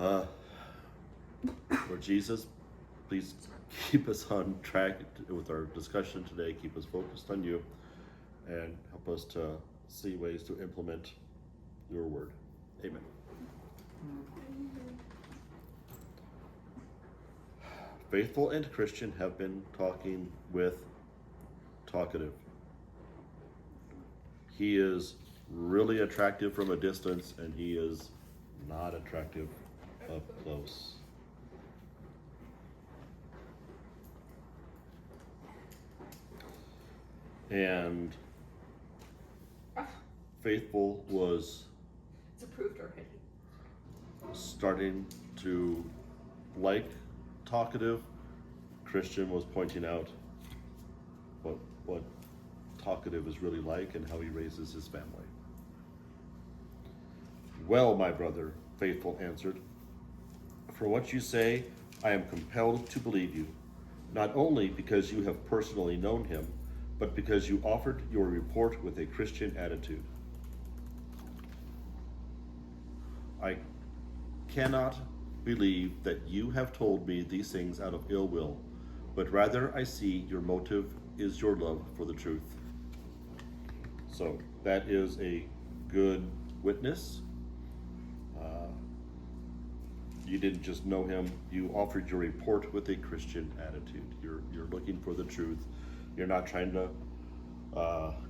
Lord Jesus, please keep us on track with our discussion today. Keep us focused on you and help us to see ways to implement your word. Amen. Faithful and Christian have been talking with Talkative. He is really attractive from a distance, and he is not attractive up close. And Faithful was It's approved already. starting to like Talkative. Christian was pointing out what Talkative is really like and how he raises his family. Well, my brother, Faithful answered, for what you say, I am compelled to believe you, not only because you have personally known him, but because you offered your report with a Christian attitude. I cannot believe that you have told me these things out of ill will, but rather I see your motive is your love for the truth. So that is a good witness. You didn't just know him, you offered your report with a Christian attitude. You're looking for the truth. You're not trying to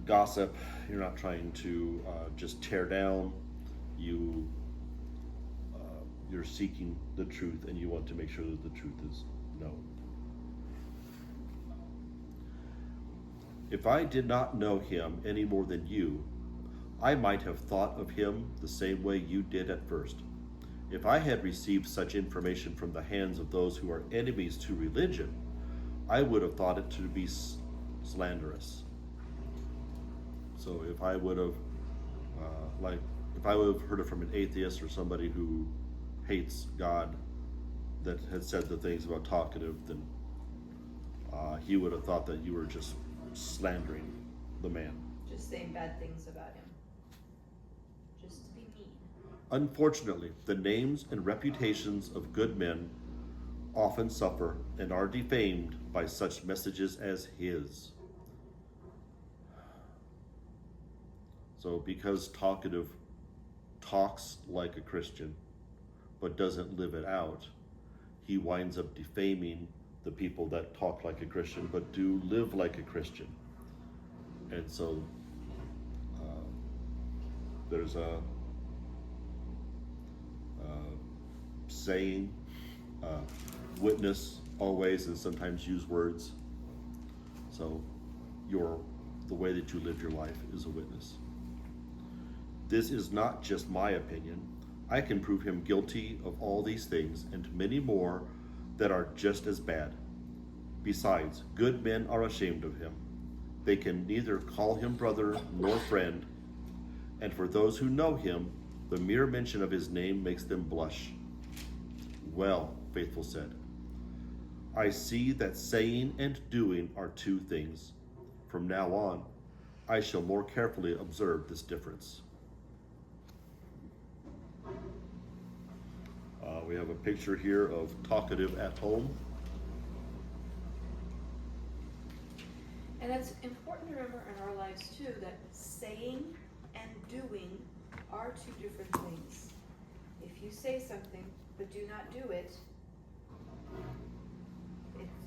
gossip. You're not trying to just tear down. You're seeking the truth, and you want to make sure that the truth is known. If I did not know him any more than you, I might have thought of him the same way you did at first. If I had received such information from the hands of those who are enemies to religion, I would have thought it to be slanderous. So if I would have, heard it from an atheist or somebody who hates God that had said the things about Talkative, then he would have thought that you were just slandering the man. Just saying bad things about him. Just to be mean. Unfortunately, the names and reputations of good men often suffer and are defamed by such messages as his. So because Talkative talks like a Christian but doesn't live it out, he winds up defaming the people that talk like a Christian but do live like a Christian. And so there's a saying, witness always and sometimes use words. So the way that you live your life is a witness. This is not just my opinion. I can prove him guilty of all these things and many more that are just as bad. Besides, good men are ashamed of him. They can neither call him brother nor friend, and for those who know him, the mere mention of his name makes them blush. Well, Faithful said, I see that saying and doing are two things. From now on, I shall more carefully observe this difference. We have a picture here of Talkative at home. And it's important to remember in our lives too that saying and doing are two different things. If you say something but do not do it,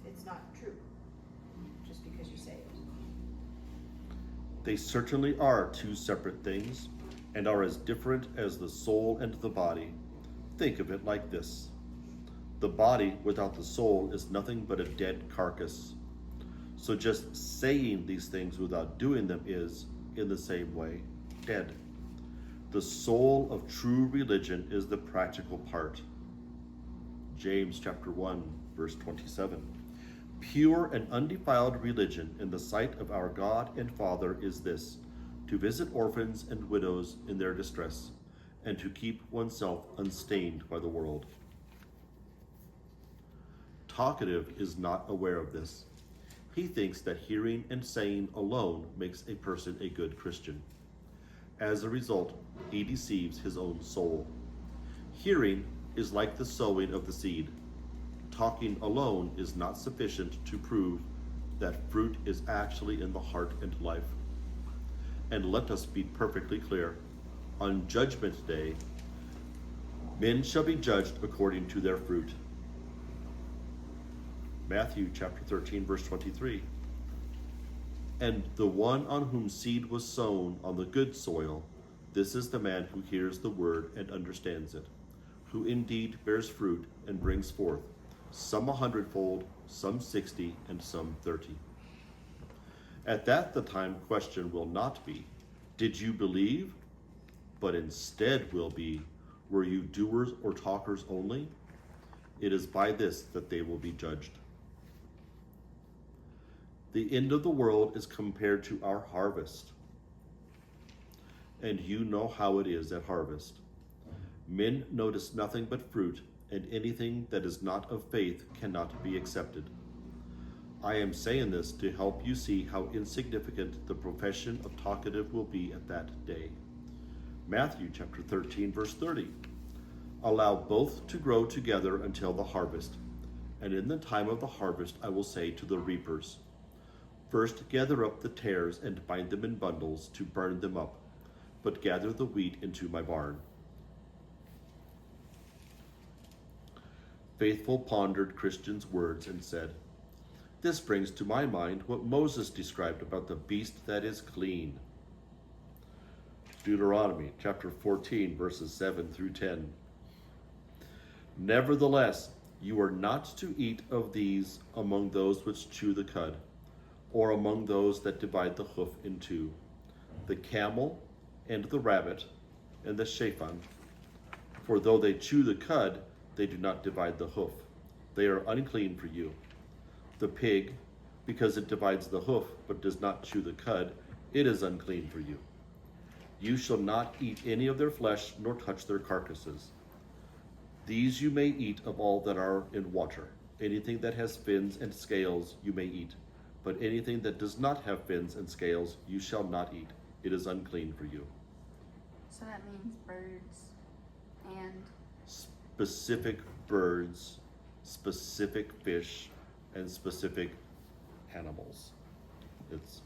it's not true just because you say it. They certainly are two separate things and are as different as the soul and the body. Think of it like this. The body without the soul is nothing but a dead carcass. So just saying these things without doing them is, in the same way, dead. The soul of true religion is the practical part. James chapter 1, verse 27. Pure and undefiled religion in the sight of our God and Father is this, to visit orphans and widows in their distress, and to keep oneself unstained by the world. Talkative is not aware of this. He thinks that hearing and saying alone makes a person a good Christian. As a result, he deceives his own soul. Hearing is like the sowing of the seed. Talking alone is not sufficient to prove that fruit is actually in the heart and life. And let us be perfectly clear. On Judgment Day, men shall be judged according to their fruit. Matthew chapter 13, verse 23. And the one on whom seed was sown on the good soil, this is the man who hears the word and understands it, who indeed bears fruit and brings forth, some 100-fold, some 60, and some 30. At that the time question will not be, did you believe? But instead will be, were you doers or talkers only? It is by this that they will be judged. The end of the world is compared to our harvest. And you know how it is at harvest. Men notice nothing but fruit, and anything that is not of faith cannot be accepted. I am saying this to help you see how insignificant the profession of talkative will be at that day. Matthew chapter 13, verse 30. Allow both to grow together until the harvest. And in the time of the harvest I will say to the reapers, first gather up the tares and bind them in bundles to burn them up, but gather the wheat into my barn. Faithful pondered Christian's words and said, this brings to my mind what Moses described about the beast that is clean. Deuteronomy chapter 14, verses 7 through 10. Nevertheless, you are not to eat of these among those which chew the cud, or among those that divide the hoof in two, the camel and the rabbit and the shaphan. For though they chew the cud, they do not divide the hoof. They are unclean for you. The pig, because it divides the hoof but does not chew the cud, it is unclean for you. You shall not eat any of their flesh, nor touch their carcasses. These you may eat of all that are in water. Anything that has fins and scales you may eat, but anything that does not have fins and scales you shall not eat. It is unclean for you. So that means birds and... Specific birds, specific fish, and specific animals. It's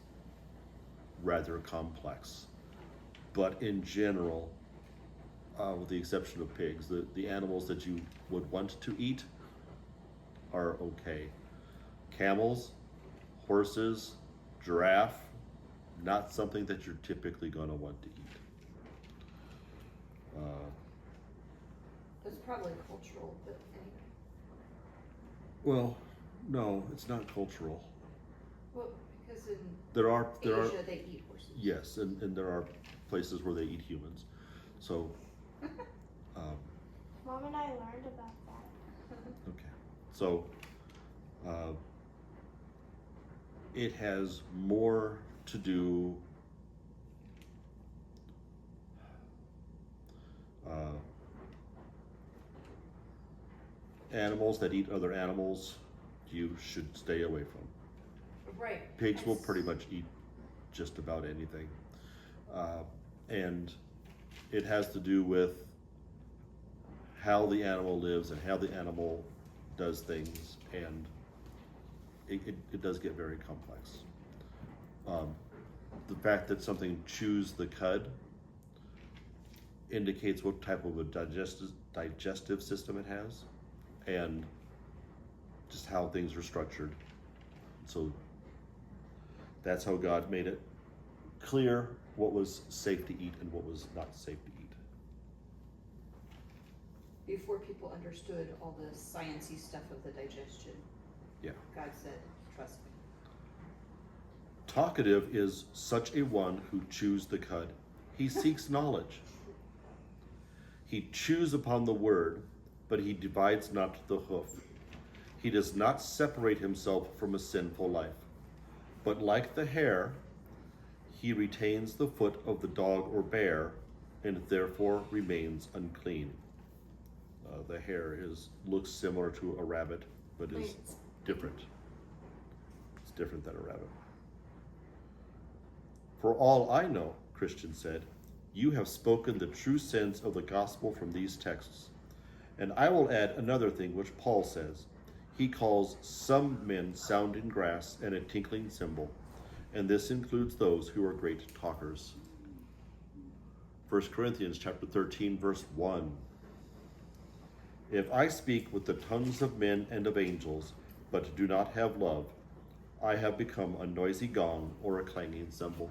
rather complex. But in general, with the exception of pigs, the animals that you would want to eat are okay. Camels, horses, giraffe, not something that you're typically going to want to eat. It's probably cultural, but anyway. Well, no, it's not cultural. Well, because in There are Asia they eat horses. yes, and there are places where they eat humans. So, Mom and I learned about that. okay. So, it has more to do animals that eat other animals, you should stay away from. Right. Pigs will pretty much eat just about anything. And it has to do with how the animal lives and how the animal does things, and it does get very complex. The fact that something chews the cud indicates what type of a digestive system it has, and just how things are structured. So that's how God made it clear what was safe to eat and what was not safe to eat. Before people understood all the sciencey stuff of the digestion, Yeah. God said, trust me. Talkative is such a one who chews the cud. He seeks knowledge. He chews upon the word, but he divides not the hoof. He does not separate himself from a sinful life, but like the hare, he retains the foot of the dog or bear, and therefore remains unclean. The hare looks similar to a rabbit, but is different. It's different than a rabbit. For all I know, Christian said, you have spoken the true sense of the gospel from these texts, And I will add another thing which Paul says. He calls some men sounding brass and a tinkling cymbal, and this includes those who are great talkers. 1 Corinthians chapter 13, verse 1. If I speak with the tongues of men and of angels, but do not have love, I have become a noisy gong or a clanging cymbal.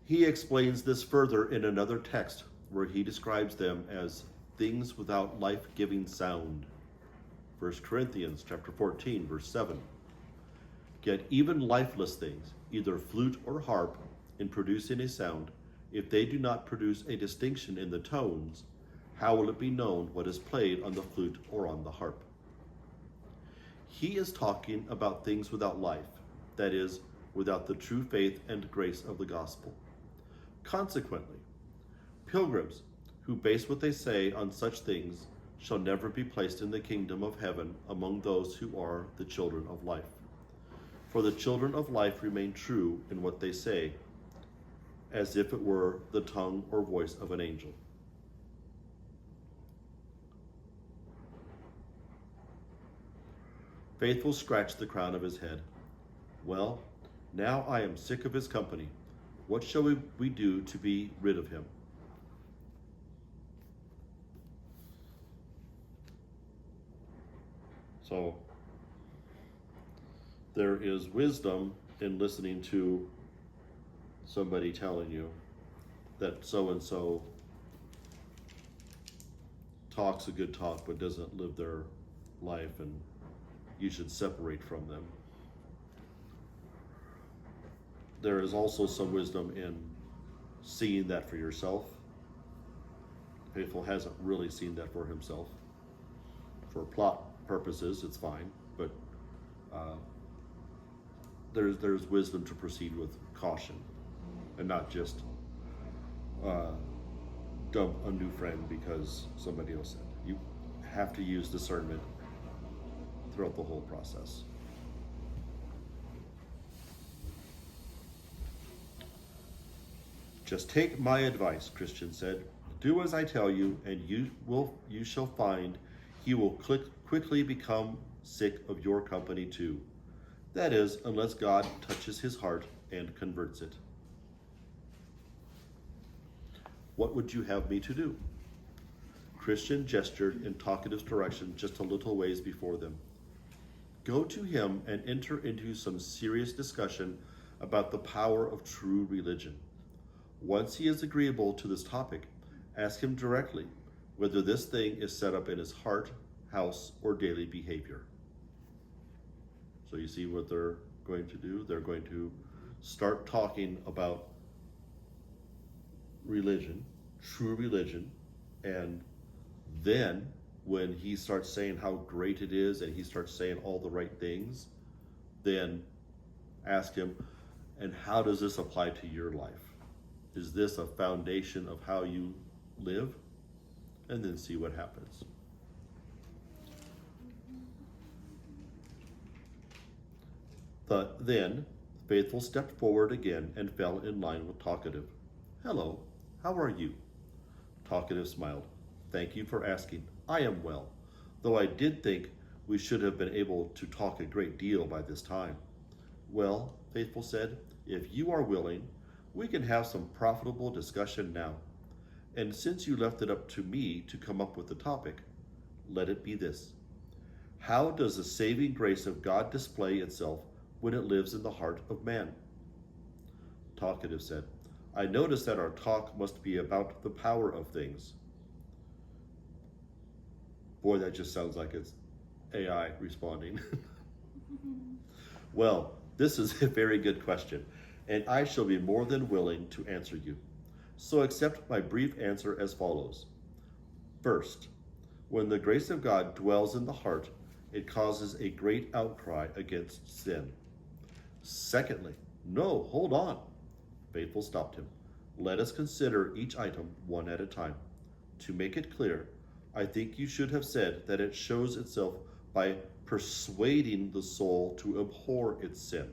He explains this further in another text where he describes them as things without life-giving sound. 1 Corinthians chapter 14, verse 7. Yet even lifeless things, either flute or harp, in producing a sound, if they do not produce a distinction in the tones, how will it be known what is played on the flute or on the harp? He is talking about things without life, that is, without the true faith and grace of the gospel. Consequently, pilgrims who base what they say on such things shall never be placed in the kingdom of heaven among those who are the children of life. For the children of life remain true in what they say, as if it were the tongue or voice of an angel. Faithful scratched the crown of his head. Well, now I am sick of his company. What shall we do to be rid of him? So, there is wisdom in listening to somebody telling you that so-and-so talks a good talk but doesn't live their life, and you should separate from them. There is also some wisdom in seeing that for yourself. Faithful hasn't really seen that for himself. For plot purposes, it's fine, but there's wisdom to proceed with caution and not just dump a new friend because somebody else said. You have to use discernment throughout the whole process. Just take my advice, Christian said. Do as I tell you, and you shall find he will quickly become sick of your company too. That is, unless God touches his heart and converts it. What would you have me to do? Christian gestured in talkative direction just a little ways before them. Go to him and enter into some serious discussion about the power of true religion. Once he is agreeable to this topic, ask him directly whether this thing is set up in his heart, house, or daily behavior. So you see what they're going to do? They're going to start talking about religion, true religion, and then when he starts saying how great it is and he starts saying all the right things, then ask him, and how does this apply to your life? Is this a foundation of how you live? And then see what happens. Then, Faithful stepped forward again and fell in line with Talkative. Hello, how are you? Talkative smiled. Thank you for asking. I am well, though I did think we should have been able to talk a great deal by this time. Well, Faithful said, if you are willing, we can have some profitable discussion now. And since you left it up to me to come up with the topic, let it be this. How does the saving grace of God display itself when it lives in the heart of man? Talkative said, I notice that our talk must be about the power of things. Boy, that just sounds like it's AI responding. Well, this is a very good question, and I shall be more than willing to answer you. So accept my brief answer as follows. First, when the grace of God dwells in the heart, it causes a great outcry against sin. Secondly, no, hold on. Faithful stopped him. Let us consider each item one at a time. To make it clear, I think you should have said that it shows itself by persuading the soul to abhor its sin.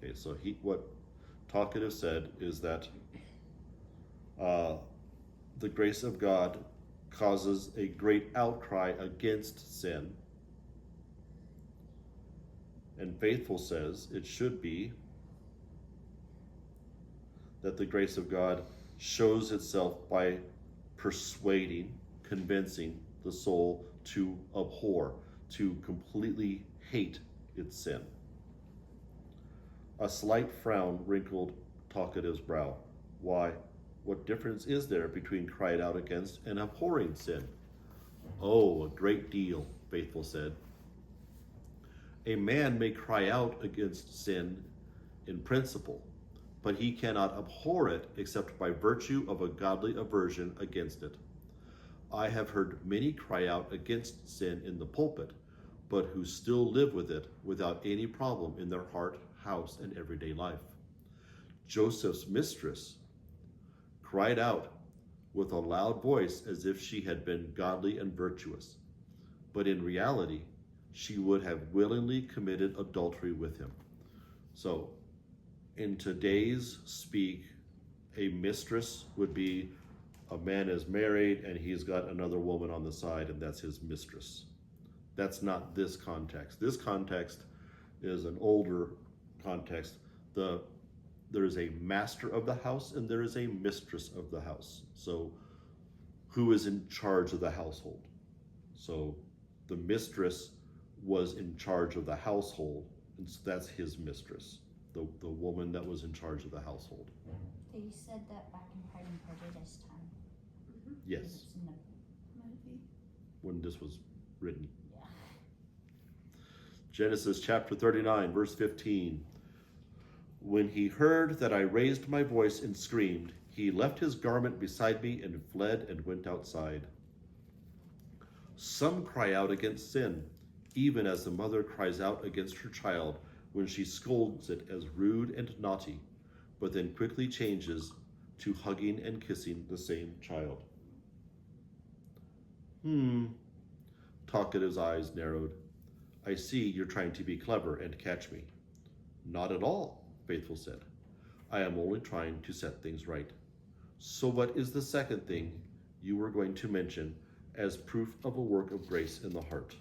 Okay, so what Talkative said is that the grace of God causes a great outcry against sin. And Faithful says it should be that the grace of God shows itself by persuading, convincing the soul to abhor, to completely hate its sin. A slight frown wrinkled Talkative's brow. Why, what difference is there between cried out against and abhorring sin? Oh, a great deal, Faithful said. A man may cry out against sin in principle, but he cannot abhor it except by virtue of a godly aversion against it. I have heard many cry out against sin in the pulpit, but who still live with it without any problem in their heart, house, and everyday life. Joseph's mistress cried out with a loud voice as if she had been godly and virtuous, but in reality, she would have willingly committed adultery with him. So, in today's speak, a mistress would be a man is married and he's got another woman on the side, and that's his mistress. That's not this context. This context is an older context. There is a master of the house and there is a mistress of the house. So who is in charge of the household? So the mistress was in charge of the household, and so that's his mistress, the woman that was in charge of the household. They said that back in Pride and Prejudice time. Yes, It's in the, Might be. when this was written. yeah. Genesis chapter 39, verse 15. When he heard that I raised my voice and screamed, he left his garment beside me and fled and went outside. Some cry out against sin, even as the mother cries out against her child when she scolds it as rude and naughty, but then quickly changes to hugging and kissing the same child. Talkative's eyes narrowed. I see you're trying to be clever and catch me. Not at all, Faithful said. I am only trying to set things right. So what is the second thing you were going to mention as proof of a work of grace in the heart?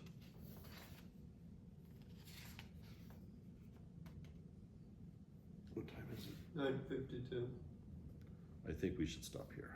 What time is it? 9:52. I think we should stop here.